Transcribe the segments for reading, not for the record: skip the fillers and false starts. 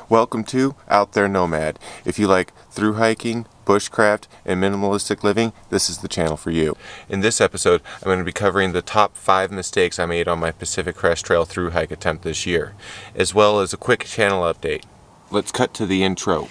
Welcome to Outtherenomad. If you like through hiking, bushcraft, and minimalistic living, this is the channel for you. In this episode, I'm going to be covering the top 5 mistakes I made on my Pacific Crest Trail through hike attempt this year, as well as a quick channel update. Let's cut to the intro.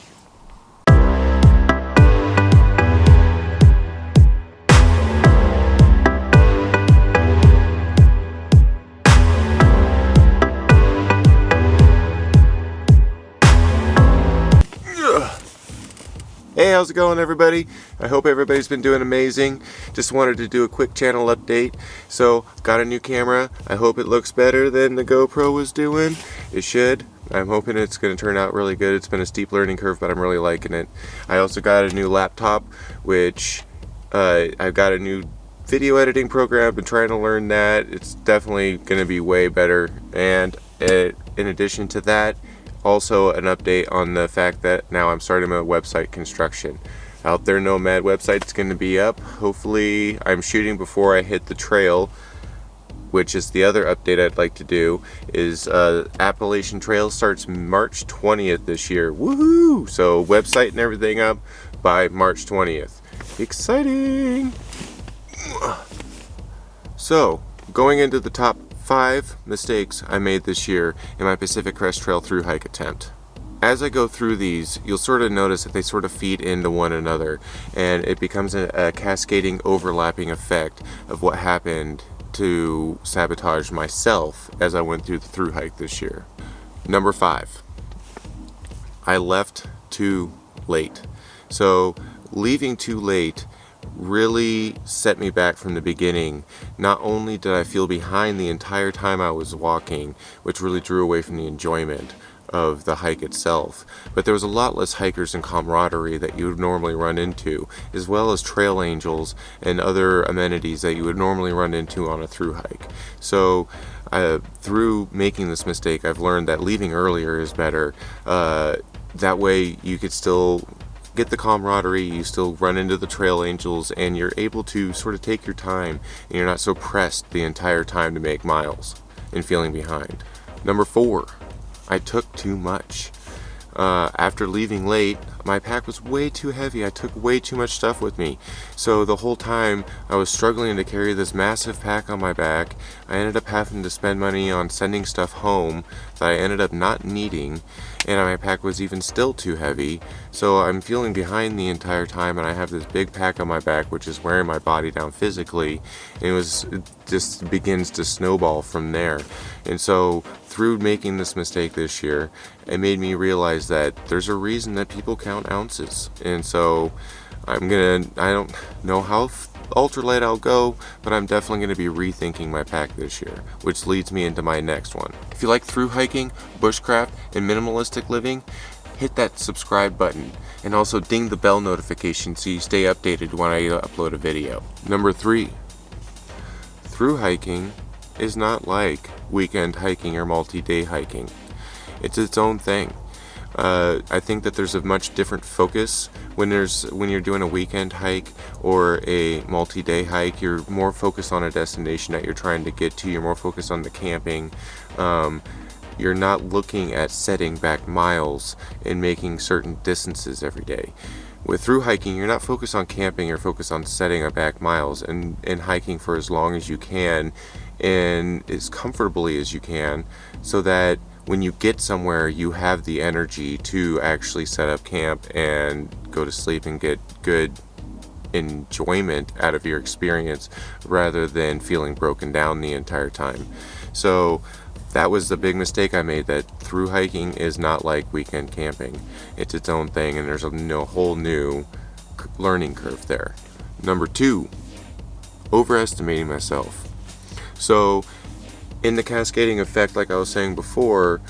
Hey, how's it going, everybody? I hope everybody's been doing amazing. Just wanted to do a quick channel update. So, got a new camera. I hope it looks better than the GoPro was doing. It should. I'm hoping it's going to turn out really good. It's been a steep learning curve, but I'm really liking it. I also got a new laptop, which I've got a new video editing program. I've been trying to learn that. It's definitely going to be way better. And in addition to that, also an update on the fact that now I'm starting my website construction. Outtherenomad website's going to be up. Hopefully, I'm shooting before I hit the trail, which is the other update I'd like to do, is Appalachian Trail starts March 20th this year. Woohoo! So website and everything up by March 20th. Exciting! So, going into the top 5 mistakes I made this year in my Pacific Crest Trail through hike attempt. As I go through these, you'll sort of notice that they sort of feed into one another, and it becomes a cascading, overlapping effect of what happened to sabotage myself as I went through the through hike this year. Number 5, I left too late. So leaving too late really set me back from the beginning. Not only did I feel behind the entire time I was walking, which really drew away from the enjoyment of the hike itself, but there was a lot less hikers and camaraderie that you would normally run into, as well as trail angels and other amenities that you would normally run into on a through hike. So through making this mistake, I've learned that leaving earlier is better. That way you could still get the camaraderie, you still run into the trail angels, and you're able to sort of take your time, and you're not so pressed the entire time to make miles and feeling behind. Number 4, I took too much. After leaving late, my pack was way too heavy. I took way too much stuff with me. So the whole time I was struggling to carry this massive pack on my back. I ended up having to spend money on sending stuff home that I ended up not needing, and my pack was even still too heavy. So I'm feeling behind the entire time, and I have this big pack on my back which is wearing my body down physically, and it just begins to snowball from there. And so through making this mistake this year, it made me realize that there's a reason that people count ounces. And so I don't know how ultralight I'll go, but I'm definitely going to be rethinking my pack this year, which leads me into my next one. If you like through hiking, bushcraft, and minimalistic living, hit that subscribe button, and also ding the bell notification so you stay updated when I upload a video. Number 3, through hiking is not like weekend hiking or multi-day hiking. It's its own thing. I think that there's a much different focus when you're doing a weekend hike or a multi-day hike. You're more focused on a destination that you're trying to get to. You're more focused on the camping. You're not looking at setting back miles and making certain distances every day. With through hiking, you're not focused on camping, you're focused on setting back miles and hiking for as long as you can and as comfortably as you can, so that when you get somewhere, you have the energy to actually set up camp and go to sleep and get good enjoyment out of your experience rather than feeling broken down the entire time. So that was the big mistake I made, that through hiking is not like weekend camping. It's its own thing, and there's a whole new learning curve there. Number 2, overestimating myself. So in the cascading effect, like I was saying before,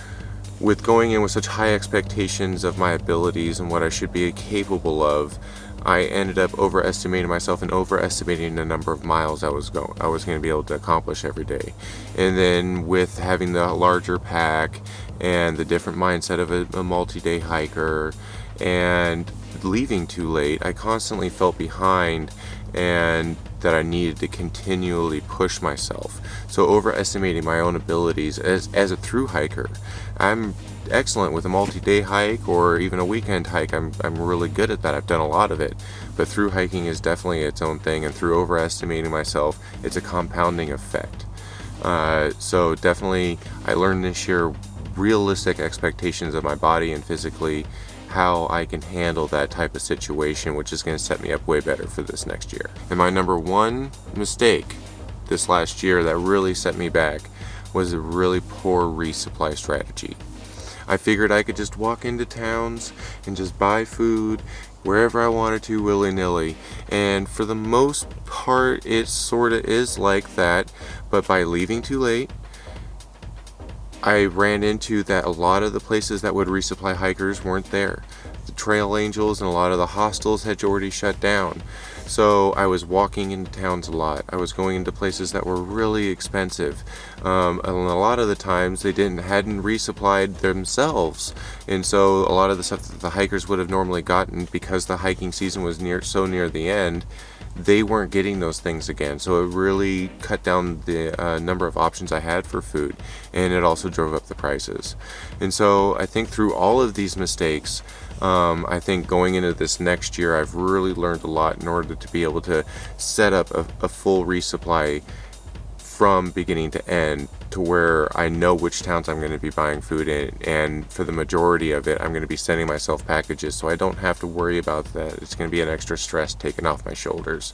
with going in with such high expectations of my abilities and what I should be capable of, I ended up overestimating myself and overestimating the number of miles I was going to be able to accomplish every day. And then with having the larger pack and the different mindset of a multi-day hiker and leaving too late, I constantly felt behind and that I needed to continually push myself. So overestimating my own abilities as a through hiker. I'm excellent with a multi-day hike or even a weekend hike. I'm really good at that. I've done a lot of it. But through hiking is definitely its own thing, and through overestimating myself, it's a compounding effect. So definitely I learned this year realistic expectations of my body and physically how I can handle that type of situation, which is going to set me up way better for this next year. And my number one mistake this last year that really set me back was a really poor resupply strategy. I figured I could just walk into towns and just buy food wherever I wanted to willy-nilly, and for the most part it sort of is like that, but by leaving too late, I ran into that a lot of the places that would resupply hikers weren't there. The trail angels and a lot of the hostels had already shut down. So I was walking into towns a lot. I was going into places that were really expensive. And a lot of the times they hadn't resupplied themselves. And so a lot of the stuff that the hikers would have normally gotten, because the hiking season was so near the end, they weren't getting those things again. So it really cut down the number of options I had for food, and it also drove up the prices. And so I think through all of these mistakes, I think going into this next year, I've really learned a lot in order to be able to set up a full resupply from beginning to end, to where I know which towns I'm going to be buying food in, and for the majority of it I'm going to be sending myself packages, so I don't have to worry about that. It's going to be an extra stress taken off my shoulders.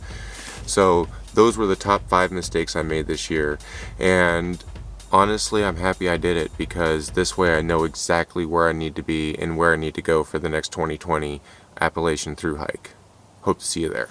So those were the top 5 mistakes I made this year, and honestly I'm happy I did it, because this way I know exactly where I need to be and where I need to go for the next 2020 Appalachian through hike. Hope to see you there.